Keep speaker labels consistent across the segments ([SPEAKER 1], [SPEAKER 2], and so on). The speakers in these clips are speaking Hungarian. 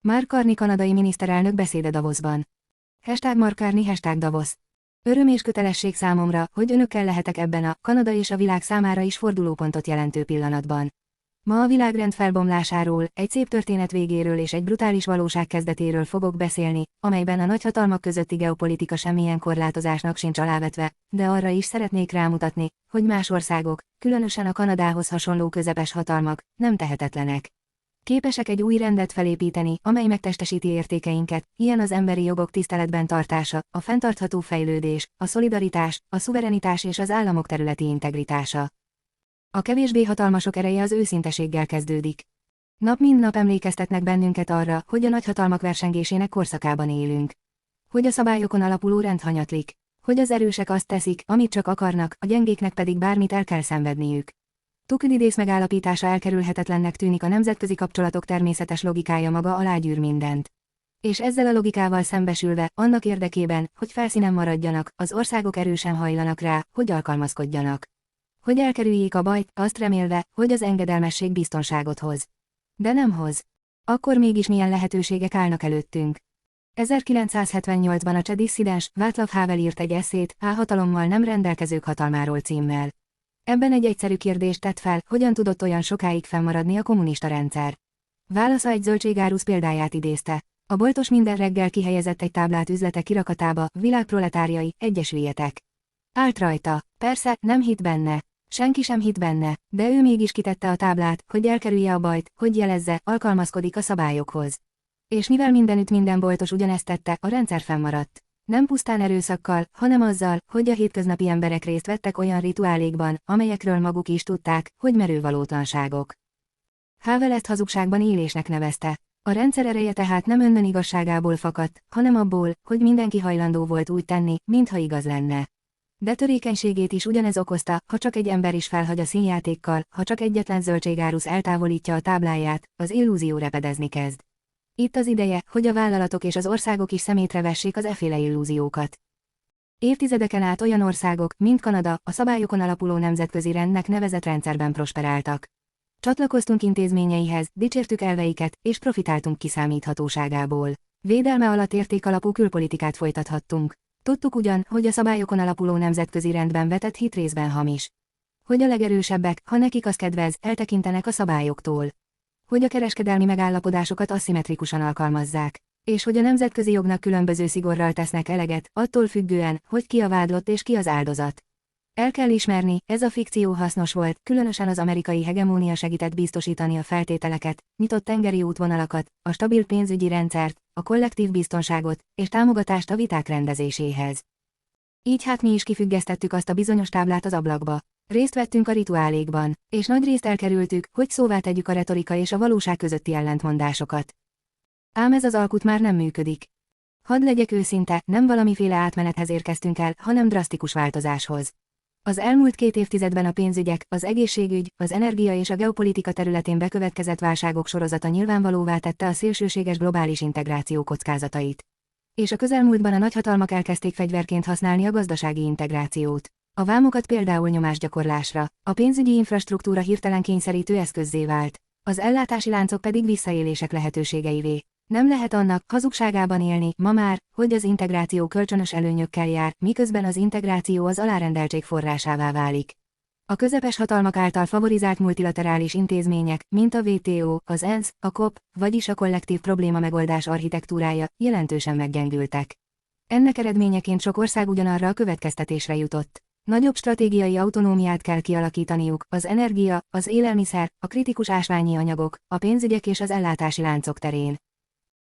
[SPEAKER 1] Mark Carney kanadai miniszterelnök beszéde Davosban. #Mark Carney #Davos. Öröm és kötelesség számomra, hogy önökkel lehetek ebben a Kanada és a világ számára is fordulópontot jelentő pillanatban. Ma a világrend felbomlásáról, egy szép történet végéről és egy brutális valóság kezdetéről fogok beszélni, amelyben a nagyhatalmak közötti geopolitika semmilyen korlátozásnak sincs alávetve, de arra is szeretnék rámutatni, hogy más országok, különösen a Kanadához hasonló közepes hatalmak, nem tehetetlenek. Képesek egy új rendet felépíteni, amely megtestesíti értékeinket, ilyen az emberi jogok tiszteletben tartása, a fenntartható fejlődés, a szolidaritás, a szuverenitás és az államok területi integritása. A kevésbé hatalmasok ereje az őszinteséggel kezdődik. Nap mint nap emlékeztetnek bennünket arra, hogy a nagyhatalmak versengésének korszakában élünk. Hogy a szabályokon alapuló rend hanyatlik. Hogy az erősek azt teszik, amit csak akarnak, a gyengéknek pedig bármit el kell szenvedniük. Thukydides megállapítása elkerülhetetlennek tűnik, a nemzetközi kapcsolatok természetes logikája maga alágyűr mindent. És ezzel a logikával szembesülve, annak érdekében, hogy felszínen maradjanak, az országok erősen hajlanak rá, hogy alkalmazkodjanak. Hogy elkerüljék a bajt, azt remélve, hogy az engedelmesség biztonságot hoz. De nem hoz. Akkor mégis milyen lehetőségek állnak előttünk. 1978-ban a cseh disszidens Václav Havel írt egy esszét hatalommal nem rendelkezők hatalmáról címmel. Ebben egy egyszerű kérdést tett fel, hogyan tudott olyan sokáig fennmaradni a kommunista rendszer. Válasza egy zöldségárus példáját idézte. A boltos minden reggel kihelyezett egy táblát üzlete kirakatába, világproletárjai, egyesüljetek. Állt rajta, persze, nem hitt benne. Senki sem hitt benne, de ő mégis kitette a táblát, hogy elkerülje a bajt, hogy jelezze, alkalmazkodik a szabályokhoz. És mivel mindenütt minden boltos ugyanezt tette, a rendszer fennmaradt. Nem pusztán erőszakkal, hanem azzal, hogy a hétköznapi emberek részt vettek olyan rituálékban, amelyekről maguk is tudták, hogy merő valótlanságok. Havel ezt hazugságban élésnek nevezte. A rendszer ereje tehát nem önben igazságából fakadt, hanem abból, hogy mindenki hajlandó volt úgy tenni, mintha igaz lenne. De törékenységét is ugyanez okozta, ha csak egy ember is felhagy a színjátékkal, ha csak egyetlen zöldségárus eltávolítja a tábláját, az illúzió repedezni kezd. Itt az ideje, hogy a vállalatok és az országok is szemétre vessék az efféle illúziókat. Évtizedeken át olyan országok, mint Kanada, a szabályokon alapuló nemzetközi rendnek nevezett rendszerben prosperáltak. Csatlakoztunk intézményeihez, dicsértük elveiket, és profitáltunk kiszámíthatóságából. Védelme alatt értékalapú külpolitikát folytathattunk. Tudtuk ugyan, hogy a szabályokon alapuló nemzetközi rendben vetett hit részben hamis. Hogy a legerősebbek, ha nekik az kedvez, eltekintenek a szabályoktól. Hogy a kereskedelmi megállapodásokat aszimmetrikusan alkalmazzák. És hogy a nemzetközi jognak különböző szigorral tesznek eleget, attól függően, hogy ki a vádlott és ki az áldozat. El kell ismerni, ez a fikció hasznos volt, különösen az amerikai hegemónia segített biztosítani a feltételeket, nyitott tengeri útvonalakat, a stabil pénzügyi rendszert, a kollektív biztonságot, és támogatást a viták rendezéséhez. Így hát mi is kifüggesztettük azt a bizonyos táblát az ablakba. Részt vettünk a rituálékban, és nagyrészt elkerültük, hogy szóvá tegyük a retorika és a valóság közötti ellentmondásokat. Ám ez az alkut már nem működik. Hadd legyek őszinte, nem valamiféle átmenethez érkeztünk el, hanem drasztikus változáshoz. Az elmúlt 2 évtizedben a pénzügyek, az egészségügy, az energia és a geopolitika területén bekövetkezett válságok sorozata nyilvánvalóvá tette a szélsőséges globális integráció kockázatait. És a közelmúltban a nagyhatalmak elkezdték fegyverként használni a gazdasági integrációt. A vámokat például nyomásgyakorlásra, a pénzügyi infrastruktúra hirtelen kényszerítő eszközzé vált, az ellátási láncok pedig visszaélések lehetőségeivé. Nem lehet annak hazugságában élni, ma már, hogy az integráció kölcsönös előnyökkel jár, miközben az integráció az alárendeltség forrásává válik. A közepes hatalmak által favorizált multilaterális intézmények, mint a WTO, az ENSZ, a COP, vagyis a kollektív probléma megoldás architektúrája, jelentősen meggyengültek. Ennek eredményeként sok ország ugyanarra a következtetésre jutott. Nagyobb stratégiai autonómiát kell kialakítaniuk, az energia, az élelmiszer, a kritikus ásványi anyagok, a pénzügyek és az ellátási láncok terén.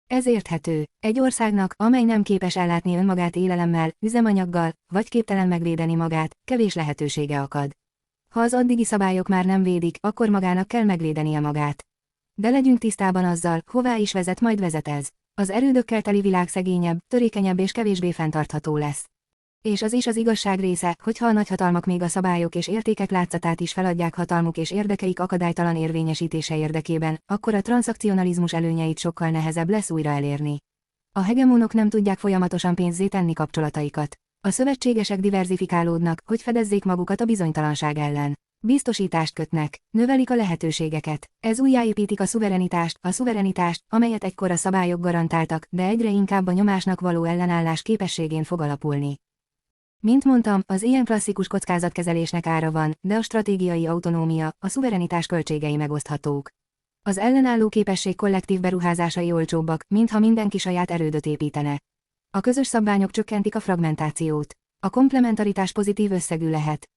[SPEAKER 1] Ez érthető. Egy országnak, amely nem képes ellátni önmagát élelemmel, üzemanyaggal, vagy képtelen megvédeni magát, kevés lehetősége akad. Ha az addigi szabályok már nem védik, akkor magának kell megvédenie magát. De legyünk tisztában azzal, hová is vezet ez. Az erődökkel teli világ szegényebb, törékenyebb és kevésbé fenntartható lesz. És az is az igazság része, hogyha a nagyhatalmak még a szabályok és értékek látszatát is feladják hatalmuk és érdekeik akadálytalan érvényesítése érdekében, akkor a transzakcionalizmus előnyeit sokkal nehezebb lesz újra elérni. A hegemónok nem tudják folyamatosan pénzzé tenni kapcsolataikat. A szövetségesek diverzifikálódnak, hogy fedezzék magukat a bizonytalanság ellen. Biztosítást kötnek, növelik a lehetőségeket. Ez újjáépítik a szuverenitást, amelyet egykor a szabályok garantáltak, de egyre inkább a nyomásnak való ellenállás képességén fog alapulni. Mint mondtam, az ilyen klasszikus kockázatkezelésnek ára van, de a stratégiai autonómia, a szuverenitás költségei megoszthatók. Az ellenálló képesség kollektív beruházásai olcsóbbak, mintha mindenki saját erődöt építene. A közös szabványok csökkentik a fragmentációt. A komplementaritás pozitív összegű lehet.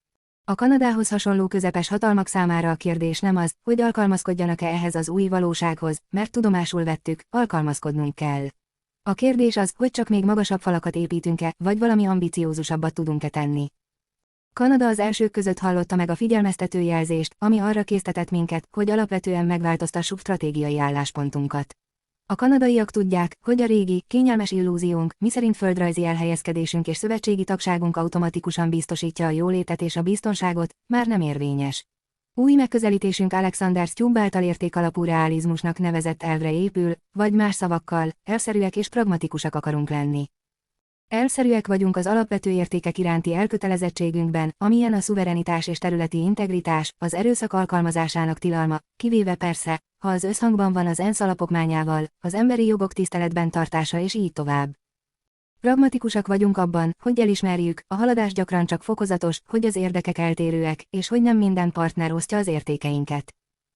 [SPEAKER 1] A Kanadához hasonló közepes hatalmak számára a kérdés nem az, hogy alkalmazkodjanak-e ehhez az új valósághoz, mert tudomásul vettük, alkalmazkodnunk kell. A kérdés az, hogy csak még magasabb falakat építünk-e, vagy valami ambiciózusabbat tudunk-e tenni. Kanada az elsők között hallotta meg a figyelmeztető jelzést, ami arra késztetett minket, hogy alapvetően megváltoztassuk stratégiai álláspontunkat. A kanadaiak tudják, hogy a régi, kényelmes illúziónk, miszerint földrajzi elhelyezkedésünk és szövetségi tagságunk automatikusan biztosítja a jólétet és a biztonságot, már nem érvényes. Új megközelítésünk Alexander Stubb által értékalapú realizmusnak nevezett elvre épül, vagy más szavakkal, elszerűek és pragmatikusak akarunk lenni. Elszerűek vagyunk az alapvető értékek iránti elkötelezettségünkben, amilyen a szuverenitás és területi integritás, az erőszak alkalmazásának tilalma, kivéve persze, ha az összhangban van az ENSZ alapokmányával, az emberi jogok tiszteletben tartása és így tovább. Pragmatikusak vagyunk abban, hogy elismerjük, a haladás gyakran csak fokozatos, hogy az érdekek eltérőek, és hogy nem minden partner osztja az értékeinket.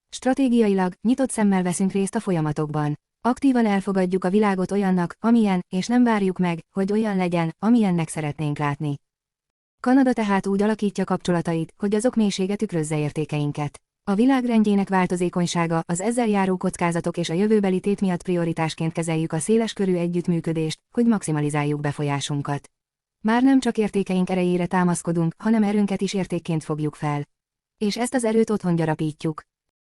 [SPEAKER 1] Stratégiailag, nyitott szemmel veszünk részt a folyamatokban. Aktívan elfogadjuk a világot olyannak, amilyen, és nem várjuk meg, hogy olyan legyen, amilyennek szeretnénk látni. Kanada tehát úgy alakítja kapcsolatait, hogy azok mélysége tükrözze értékeinket. A világ rendjének változékonysága, az ezzel járó kockázatok és a jövőbeli tét miatt prioritásként kezeljük a széleskörű együttműködést, hogy maximalizáljuk befolyásunkat. Már nem csak értékeink erejére támaszkodunk, hanem erőnket is értékként fogjuk fel. És ezt az erőt otthon gyarapítjuk.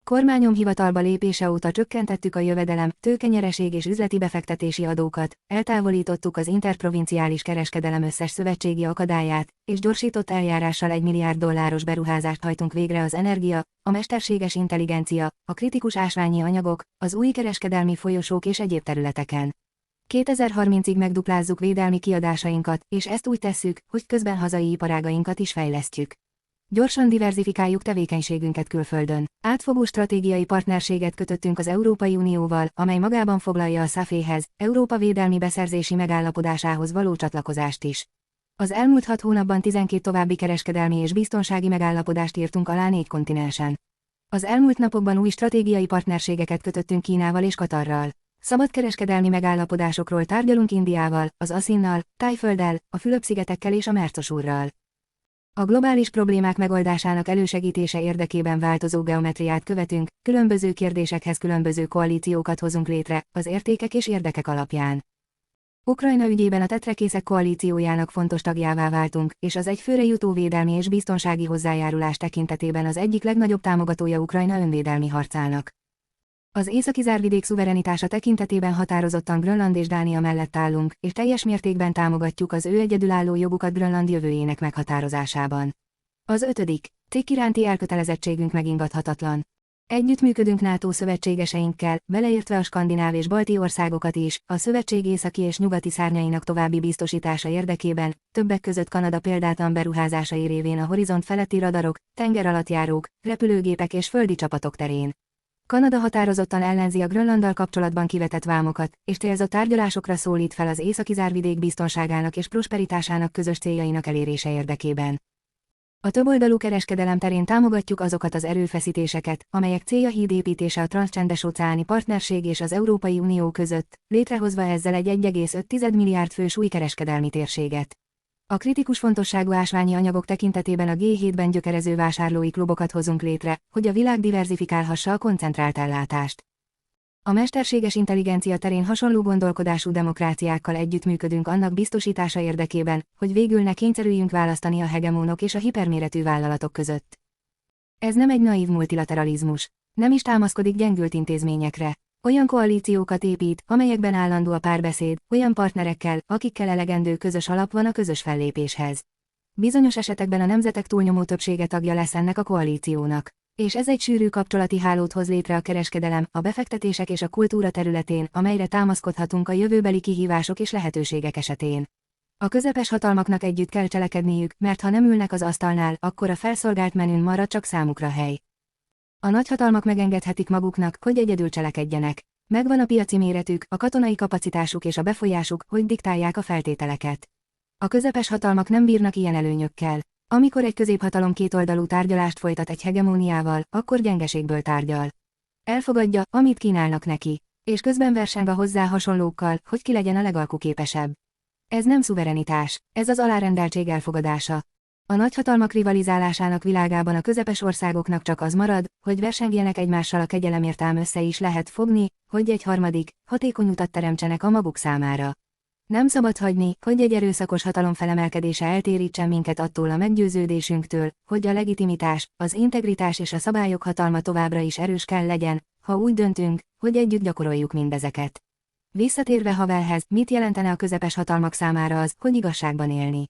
[SPEAKER 1] Kormányom hivatalba lépése óta csökkentettük a jövedelem, tőkenyereség és üzleti befektetési adókat, eltávolítottuk az interprovinciális kereskedelem összes szövetségi akadályát, és gyorsított eljárással $1 milliárd beruházást hajtunk végre az energia, a mesterséges intelligencia, a kritikus ásványi anyagok, az új kereskedelmi folyosók és egyéb területeken. 2030-ig megduplázzuk védelmi kiadásainkat, és ezt úgy tesszük, hogy közben hazai iparágainkat is fejlesztjük. Gyorsan diverzifikáljuk tevékenységünket külföldön. Átfogó stratégiai partnerséget kötöttünk az Európai Unióval, amely magában foglalja a SAFE-hez, Európa védelmi beszerzési megállapodásához való csatlakozást is. Az elmúlt 6 hónapban 12 további kereskedelmi és biztonsági megállapodást írtunk alá 4 kontinensen. Az elmúlt napokban új stratégiai partnerségeket kötöttünk Kínával és Katarral. Szabadkereskedelmi megállapodásokról tárgyalunk Indiával, az ASEAN-nal, Tájfölddel, a Fülöp-szigetekkel és a Mercosurral. A globális problémák megoldásának elősegítése érdekében változó geometriát követünk, különböző kérdésekhez különböző koalíciókat hozunk létre, az értékek és érdekek alapján. Ukrajna ügyében a tetrekészek koalíciójának fontos tagjává váltunk, és az egyfőre jutó védelmi és biztonsági hozzájárulás tekintetében az egyik legnagyobb támogatója Ukrajna önvédelmi harcának. Az északi zárvidék szuverenitása tekintetében határozottan Grönland és Dánia mellett állunk, és teljes mértékben támogatjuk az ő egyedülálló jogukat Grönland jövőjének meghatározásában. Az 5. cikk iránti elkötelezettségünk megingathatatlan. Együttműködünk NATO szövetségeseinkkel, beleértve a skandináv és balti országokat is, a szövetség északi és nyugati szárnyainak további biztosítása érdekében, többek között Kanada példátlan beruházásai révén a horizont feletti radarok, tengeralattjárók, repülőgépek és földi csapatok terén. Kanada határozottan ellenzi a Grönlanddal kapcsolatban kivetett vámokat, és célzott tárgyalásokra szólít fel az északi zárvidék biztonságának és prosperitásának közös céljainak elérése érdekében. A többoldalú kereskedelem terén támogatjuk azokat az erőfeszítéseket, amelyek célja hídépítése a transzcsendes-óceáni partnerség és az Európai Unió között, létrehozva ezzel egy 1,5 milliárd fős új kereskedelmi térséget. A kritikus fontosságú ásványi anyagok tekintetében a G7-ben gyökerező vásárlói klubokat hozunk létre, hogy a világ diverzifikálhassa a koncentrált ellátást. A mesterséges intelligencia terén hasonló gondolkodású demokráciákkal együttműködünk annak biztosítása érdekében, hogy végül ne kényszerüljünk választani a hegemónok és a hiperméretű vállalatok között. Ez nem egy naív multilateralizmus. Nem is támaszkodik gyengült intézményekre. Olyan koalíciókat épít, amelyekben állandó a párbeszéd, olyan partnerekkel, akikkel elegendő közös alap van a közös fellépéshez. Bizonyos esetekben a nemzetek túlnyomó többsége tagja lesz ennek a koalíciónak. És ez egy sűrű kapcsolati hálót hoz létre a kereskedelem, a befektetések és a kultúra területén, amelyre támaszkodhatunk a jövőbeli kihívások és lehetőségek esetén. A közepes hatalmaknak együtt kell cselekedniük, mert ha nem ülnek az asztalnál, akkor a felszolgált menün marad csak számukra hely. A nagyhatalmak megengedhetik maguknak, hogy egyedül cselekedjenek. Megvan a piaci méretük, a katonai kapacitásuk és a befolyásuk, hogy diktálják a feltételeket. A közepes hatalmak nem bírnak ilyen előnyökkel. Amikor egy középhatalom kétoldalú tárgyalást folytat egy hegemóniával, akkor gyengeségből tárgyal. Elfogadja, amit kínálnak neki, és közben verseng a hozzá hasonlókkal, hogy ki legyen a legalkuképesebb. Ez nem szuverenitás, ez az alárendeltség elfogadása. A nagyhatalmak rivalizálásának világában a közepes országoknak csak az marad, hogy versengjenek egymással a kegyelemért, ám össze is lehet fogni, hogy egy harmadik, hatékony utat teremtsenek a maguk számára. Nem szabad hagyni, hogy egy erőszakos hatalom felemelkedése eltérítsen minket attól a meggyőződésünktől, hogy a legitimitás, az integritás és a szabályok hatalma továbbra is erős kell legyen, ha úgy döntünk, hogy együtt gyakoroljuk mindezeket. Visszatérve Havelhez, mit jelentene a közepes hatalmak számára az, hogy igazságban élni?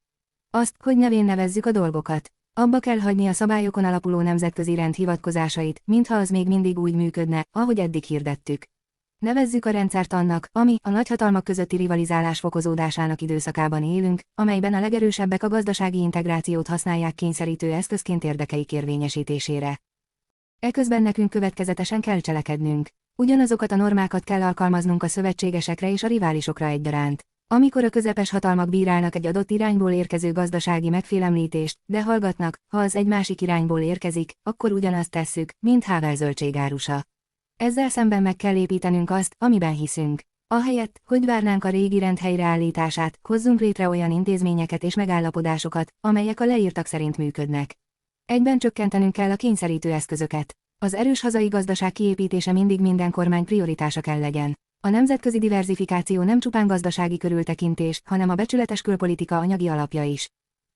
[SPEAKER 1] Azt, hogy nevén nevezzük a dolgokat. Abba kell hagyni a szabályokon alapuló nemzetközi rend hivatkozásait, mintha az még mindig úgy működne, ahogy eddig hirdettük. Nevezzük a rendszert annak, ami a nagyhatalmak közötti rivalizálás fokozódásának időszakában élünk, amelyben a legerősebbek a gazdasági integrációt használják kényszerítő eszközként érdekeik érvényesítésére. Eközben nekünk következetesen kell cselekednünk. Ugyanazokat a normákat kell alkalmaznunk a szövetségesekre és a riválisokra egyaránt. Amikor a közepes hatalmak bírálnak egy adott irányból érkező gazdasági megfélemlítést, de hallgatnak, ha az egy másik irányból érkezik, akkor ugyanazt tesszük, mint Havel zöldségárusa. Ezzel szemben meg kell építenünk azt, amiben hiszünk. Ahelyett, hogy várnánk a régi rend helyreállítását, hozzunk létre olyan intézményeket és megállapodásokat, amelyek a leírtak szerint működnek. Egyben csökkentenünk kell a kényszerítő eszközöket. Az erős hazai gazdaság kiépítése mindig minden kormány prioritása kell legyen. A nemzetközi diverzifikáció nem csupán gazdasági körültekintés, hanem a becsületes külpolitika anyagi alapja is.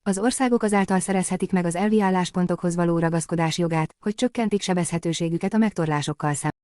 [SPEAKER 1] Az országok azáltal szerezhetik meg az elvi álláspontokhoz való ragaszkodás jogát, hogy csökkentik sebezhetőségüket a megtorlásokkal szemben.